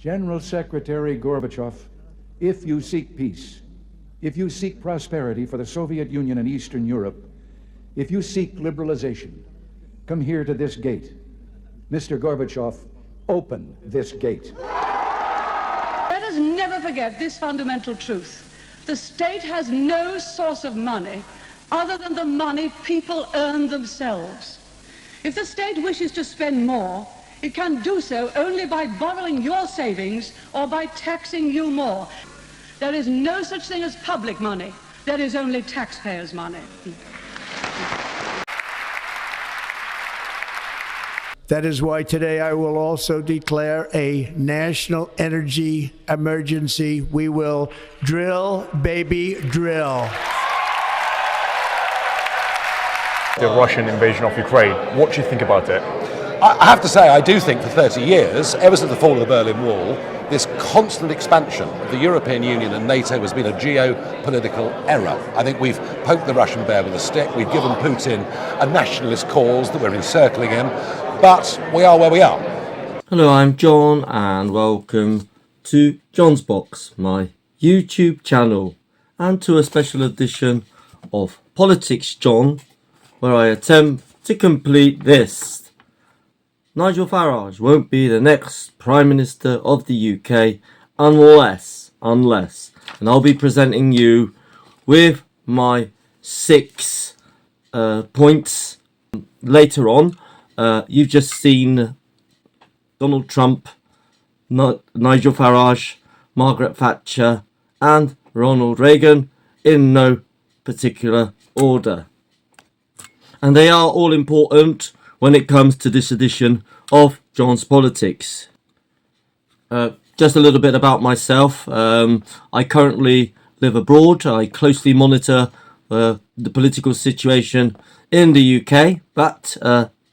General Secretary Gorbachev, if you seek peace, if you seek prosperity for the Soviet Union and Eastern Europe, if you seek liberalization, come here to this gate. Mr. Gorbachev, open this gate. Let us never forget this fundamental truth. The state has no source of money other than the money people earn themselves. If the state wishes to spend more, it can do so only by borrowing your savings or by taxing you more. There is no such thing as public money. There is only taxpayers' money. That is why today I will also declare a national energy emergency. We will drill, baby, drill. The Russian invasion of Ukraine. What do you think about it? I have to say, I do think for 30 years, ever since the fall of the Berlin Wall, this constant expansion of the European Union and NATO has been a geopolitical error. I think we've poked the Russian bear with a stick. We've given Putin a nationalist cause that we're encircling him, but we are where we are. Hello, I'm John and welcome to John's Box, my YouTube channel, and to a special edition of Politics John, where I attempt to complete this. Nigel Farage won't be the next Prime Minister of the UK unless, and I'll be presenting you with my 6 points later on. You've just seen Donald Trump, Nigel Farage, Margaret Thatcher and Ronald Reagan in no particular order. And they are all important when it comes to this edition of John's Politics. Just a little bit about myself. I currently live abroad. I closely monitor the political situation in the UK, but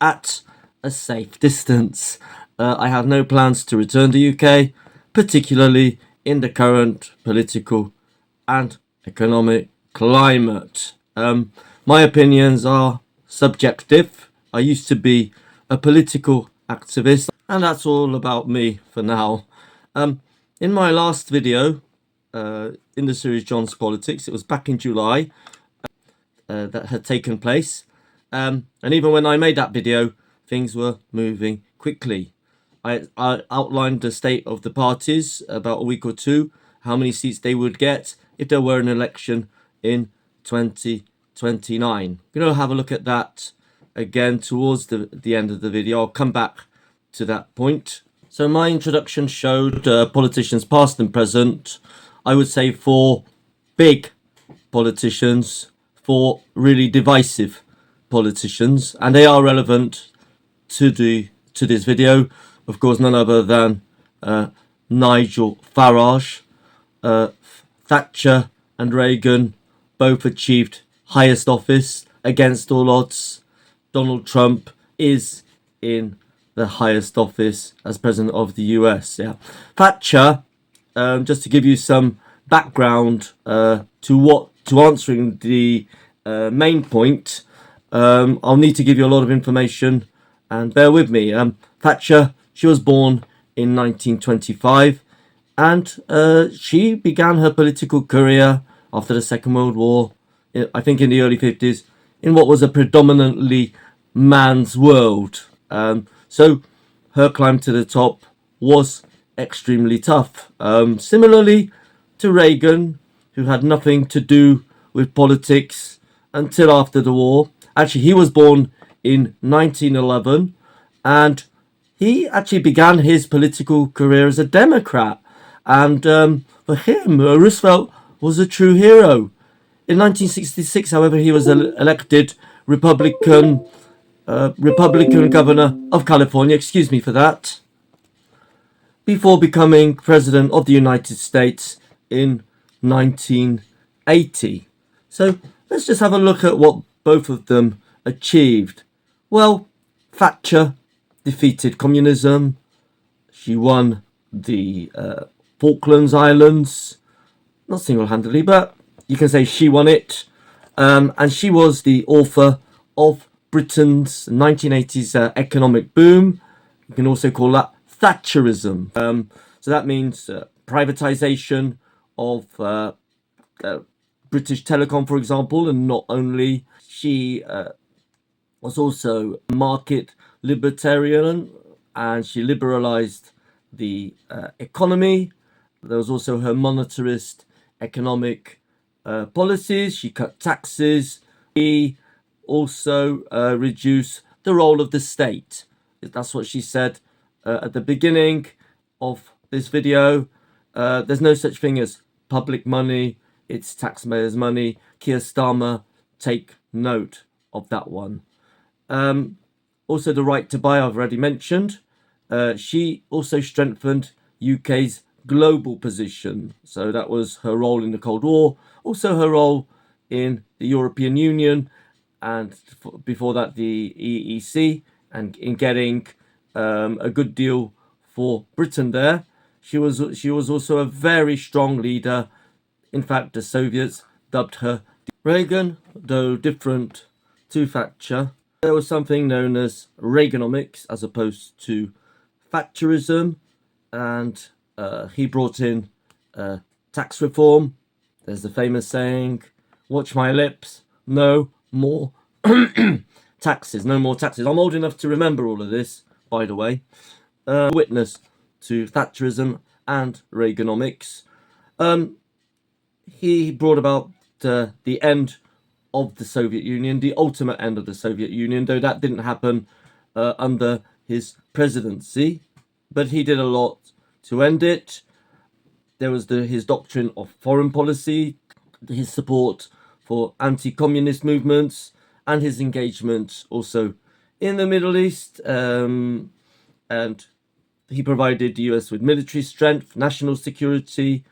at a safe distance. I have no plans to return to the UK, particularly in the current political and economic climate. My opinions are subjective. I used to be a political activist, and that's all about me for now. In my last video in the series John's Politics, it was back in July that had taken place, and even when I made that video, things were moving quickly. I outlined the state of the parties about a week or two, how many seats they would get if there were an election in 2029. We're going to have a look at that again towards the end of the video. I'll come back to that point. So my introduction showed politicians past and present. I would say 4 big politicians, 4 really divisive politicians, and they are relevant to this video. Of course, none other than Nigel Farage. Thatcher and Reagan both achieved highest office against all odds. Donald Trump is in the highest office as president of the US. Yeah, Thatcher. Just to give you some background to answering the main point, I'll need to give you a lot of information, and bear with me. Thatcher, she was born in 1925, and she began her political career after the Second World War, I think in the early 50s, in what was a predominantly man's world. So her climb to the top was extremely tough. Similarly to Reagan, who had nothing to do with politics until after the war. Actually, he was born in 1911, and he actually began his political career as a Democrat. And for him, Roosevelt was a true hero. In 1966, however, he was elected Republican governor of California, excuse me for that, before becoming president of the United States in 1980. So let's just have a look at what both of them achieved. Well, Thatcher defeated communism. She won the Falklands Islands, not single-handedly, but you can say she won it. And she was the author of Britain's 1980s economic boom. You can also call that Thatcherism. So that means privatization of British Telecom, for example, and not only. She was also market libertarian, and she liberalized the economy. There was also her monetarist economic policies. She cut taxes. She also reduced the role of the state. That's what she said at the beginning of this video. There's no such thing as public money. It's taxpayers' money. Keir Starmer, take note of that one. Also, the right to buy, I've already mentioned. She also strengthened UK's global position. So that was her role in the Cold War, also her role in the European Union, and before that the EEC, and in getting a good deal for Britain there. She was also a very strong leader. In fact, the Soviets dubbed her Reagan, though different to Thatcher. There was something known as Reaganomics as opposed to Thatcherism, and he brought in tax reform. There's the famous saying, watch my lips, no more taxes, no more taxes. I'm old enough to remember all of this, by the way. Witness to Thatcherism and Reaganomics. He brought about the end of the Soviet Union, the ultimate end of the Soviet Union, though that didn't happen under his presidency, but he did a lot to end it. There was his doctrine of foreign policy, his support for anti-communist movements, and his engagement also in the Middle East. And he provided the US with military strength, national security,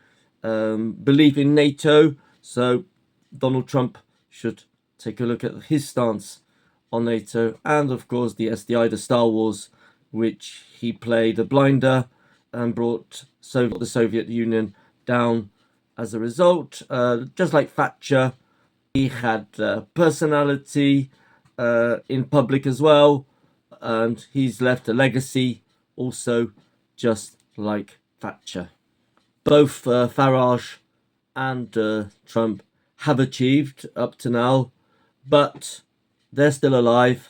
belief in NATO. So Donald Trump should take a look at his stance on NATO, and of course the SDI, the Star Wars, which he played a blinder and brought the Soviet Union down as a result. Just like Thatcher, he had personality in public as well, and he's left a legacy also just like Thatcher. Both Farage and Trump have achieved up to now, but they're still alive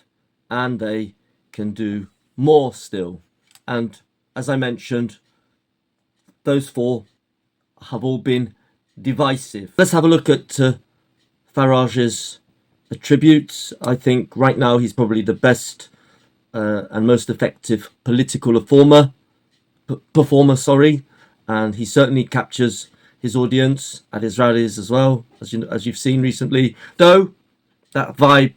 and they can do more still. And as I mentioned, those four have all been divisive. Let's have a look at Farage's attributes. I think right now he's probably the best and most effective political performer, and he certainly captures his audience at his rallies as well, as you've seen recently, though that vibe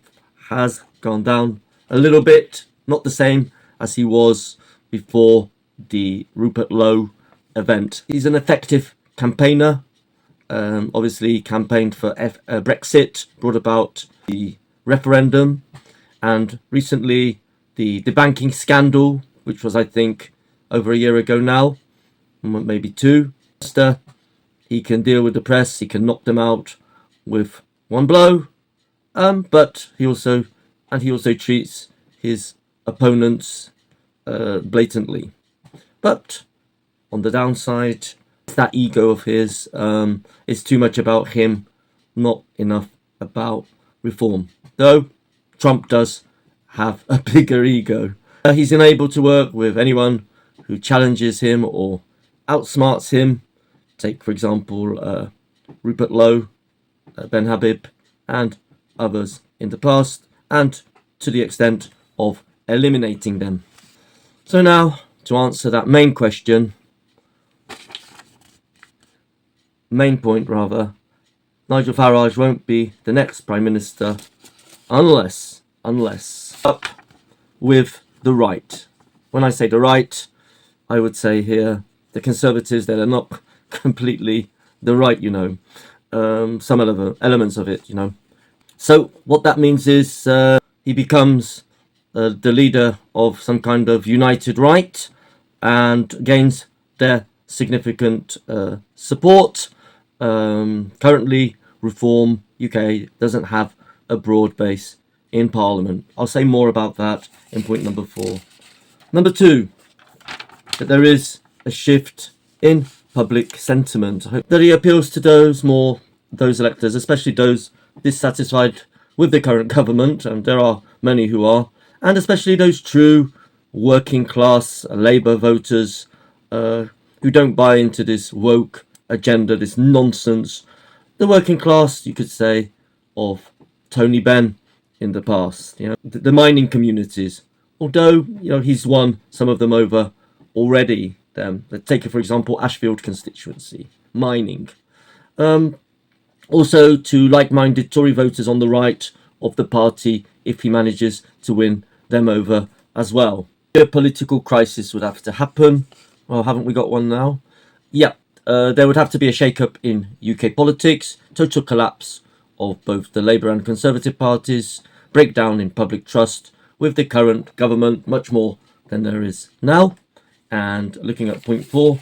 has gone down a little bit, not the same as he was before the Rupert Lowe event. He's an effective campaigner. Obviously he campaigned for Brexit, brought about the referendum, and recently the banking scandal, which was, I think, over a year ago now, maybe two. He can deal with the press, he can knock them out with one blow, but he also treats his opponents blatantly. But on the downside, that ego of his is too much about him, not enough about reform. Though Trump does have a bigger ego. He's unable to work with anyone who challenges him or outsmarts him. Take, for example, Rupert Lowe, Ben Habib, and others in the past, and to the extent of eliminating them. So now, to answer that main point, Nigel Farage won't be the next Prime Minister unless up with the right. When I say the right, I would say here the Conservatives, that are not completely the right, some elements of it, So what that means is he becomes the leader of some kind of united right and gains their significant support. Currently, Reform UK doesn't have a broad base in Parliament. I'll say more about that in point number 4. Number 2, that there is a shift in public sentiment. I hope that he appeals to those electors, especially those dissatisfied with the current government, and there are many who are, and especially those true working class Labour voters who don't buy into this woke agenda, this nonsense. The working class, you could say, of Tony Benn in the past. The mining communities, although he's won some of them over already. Let's take, for example, Ashfield constituency, mining. Also to like-minded Tory voters on the right of the party, if he manages to win them over as well. A political crisis would have to happen. Well, haven't we got one now? Yeah, there would have to be a shake-up in UK politics, total collapse of both the Labour and Conservative parties, breakdown in public trust with the current government, much more than there is now. And looking at point 4,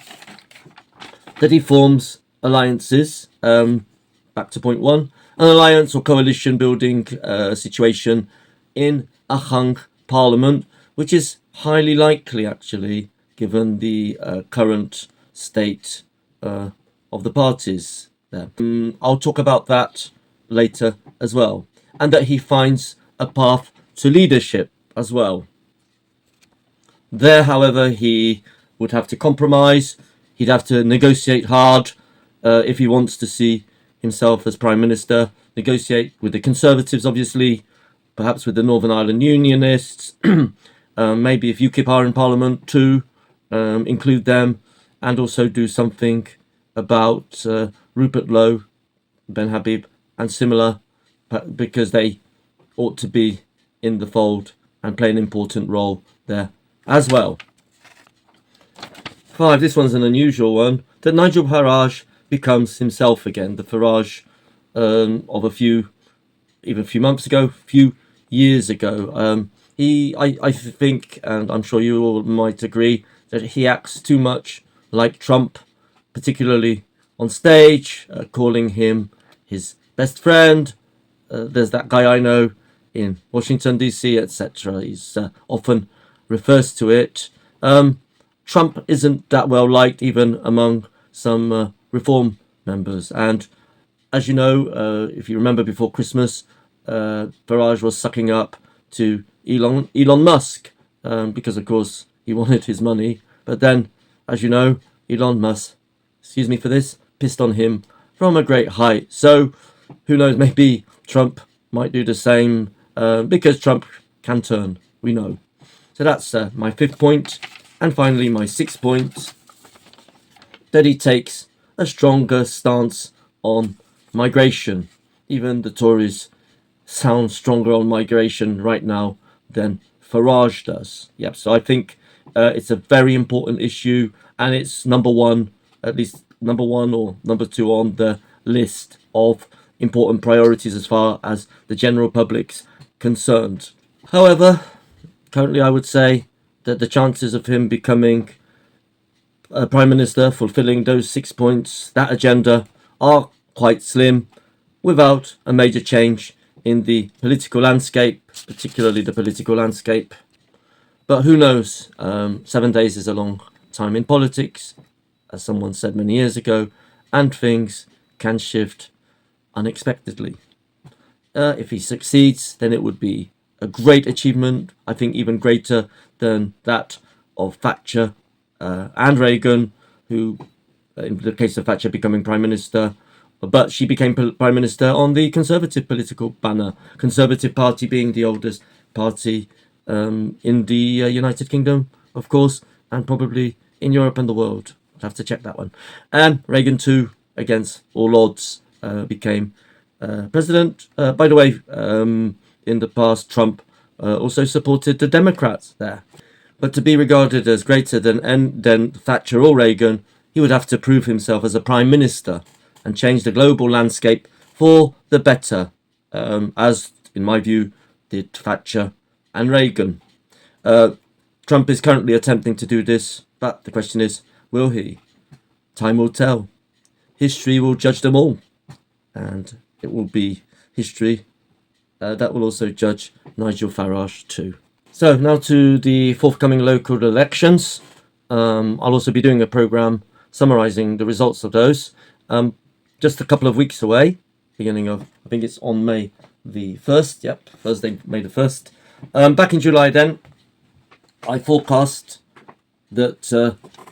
that he forms alliances. Back to point 1, an alliance or coalition building situation in a hung parliament, which is highly likely, actually, given the current state of the parties there. I'll talk about that later as well. And that he finds a path to leadership as well. There, however, he would have to compromise. He'd have to negotiate hard if he wants to see himself as Prime Minister, negotiate with the Conservatives, obviously, perhaps with the Northern Ireland Unionists, maybe if UKIP are in Parliament too, include them, and also do something about Rupert Lowe, Ben Habib, and similar, because they ought to be in the fold and play an important role there as well. 5, this one's an unusual one, that Nigel Farage becomes himself again, the Farage of a few months ago, a few years ago. I think, and I'm sure you all might agree, that he acts too much like Trump, particularly on stage, calling him his best friend. There's that guy I know in Washington, D.C., etc. He's often refers to it. Trump isn't that well liked even among some Reform members. And as you know, if you remember before Christmas, Farage was sucking up to Elon Musk because, of course, he wanted his money. But then, as you know, Elon Musk, excuse me for this, pissed on him from a great height. So who knows, maybe Trump might do the same because Trump can turn, we know. So that's my 5th point. And finally, my 6th point, that he takes a stronger stance on migration. Even the Tories sound stronger on migration right now than Farage does. Yep, so I think it's a very important issue, and it's number 1, at least number 1 or number 2 on the list of important priorities as far as the general public's concerned. However, currently I would say that the chances of him becoming Prime Minister, fulfilling those 6 points, that agenda, are quite slim without a major change in the political landscape, particularly the political landscape. But who knows? 7 days is a long time in politics, as someone said many years ago, and things can shift unexpectedly. If he succeeds, then it would be a great achievement, I think even greater than that of Thatcher and Reagan, who, in the case of Thatcher, becoming Prime Minister, but she became Prime Minister on the Conservative political banner, Conservative Party being the oldest party in the United Kingdom, of course, and probably in Europe and the world. I'll have to check that one. And Reagan too, against all odds, became president. By the way, in the past, Trump also supported the Democrats there. But to be regarded as greater than Thatcher or Reagan, he would have to prove himself as a Prime Minister and change the global landscape for the better, as, in my view, did Thatcher and Reagan. Trump is currently attempting to do this, but the question is, will he? Time will tell. History will judge them all, and it will be history that will also judge Nigel Farage too. So now to the forthcoming local elections. I'll also be doing a programme summarising the results of those. Just a couple of weeks away, beginning of, I think it's on May the 1st, yep, Thursday, May the 1st. Back in July then, I forecast that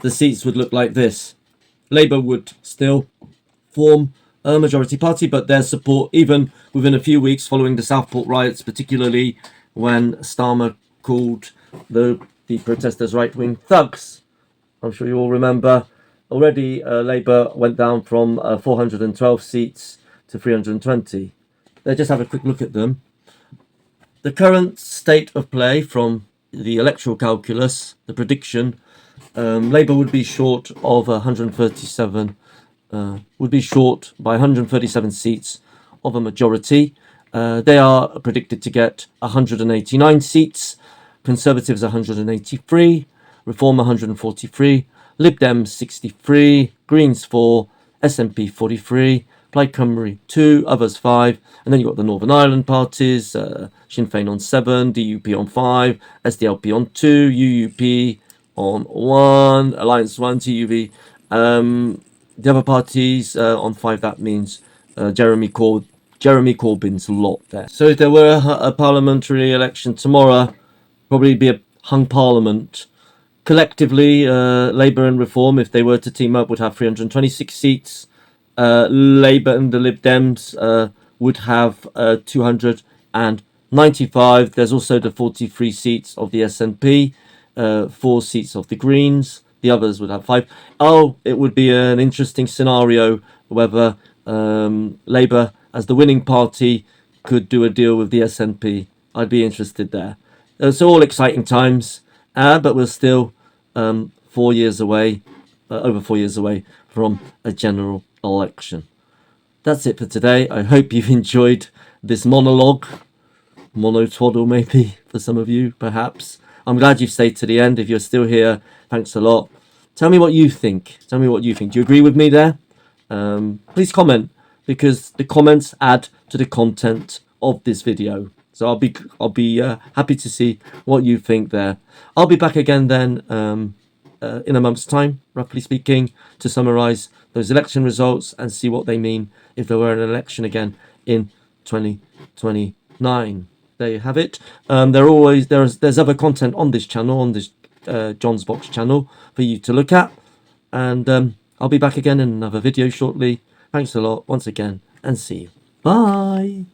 the seats would look like this. Labour would still form a majority party, but their support, even within a few weeks following the Southport riots, particularly when Starmer called the protesters right-wing thugs. I'm sure you all remember. Already, Labour went down from 412 seats to 320. Let's just have a quick look at them. The current state of play from the electoral calculus, the prediction, Labour would be short of 137, would be short by 137 seats of a majority. They are predicted to get 189 seats, Conservatives 183, Reform 143, Lib Dems 63, Greens 4, SNP 43, Plaid Cymru 2, others 5, and then you've got the Northern Ireland parties, Sinn Féin on 7, DUP on 5, SDLP on 2, UUP on 1, Alliance 1, TUV. The other parties on 5, that means Jeremy Corbyn's lot there. So if there were a parliamentary election tomorrow, probably be a hung parliament. Collectively, Labour and Reform, if they were to team up, would have 326 seats. Labour and the Lib Dems would have 295. There's also the 43 seats of the SNP, 4 seats of the Greens. The others would have 5. Oh, it would be an interesting scenario whether Labour, as the winning party, could do a deal with the SNP. I'd be interested there. So all exciting times, but we're still 4 years away, over 4 years away from a general election. That's it for today. I hope you've enjoyed this monologue, monotwaddle maybe for some of you, perhaps. I'm glad you've stayed to the end. If you're still here, thanks a lot. Tell me what you think. Tell me what you think. Do you agree with me there? Please comment, because the comments add to the content of this video. So I'll be happy to see what you think there. I'll be back again then in a month's time, roughly speaking, to summarise those election results and see what they mean if there were an election again in 2029. There you have it. There's other content on this channel, on this John's Box channel, for you to look at. And I'll be back again in another video shortly. Thanks a lot once again, and see you. Bye.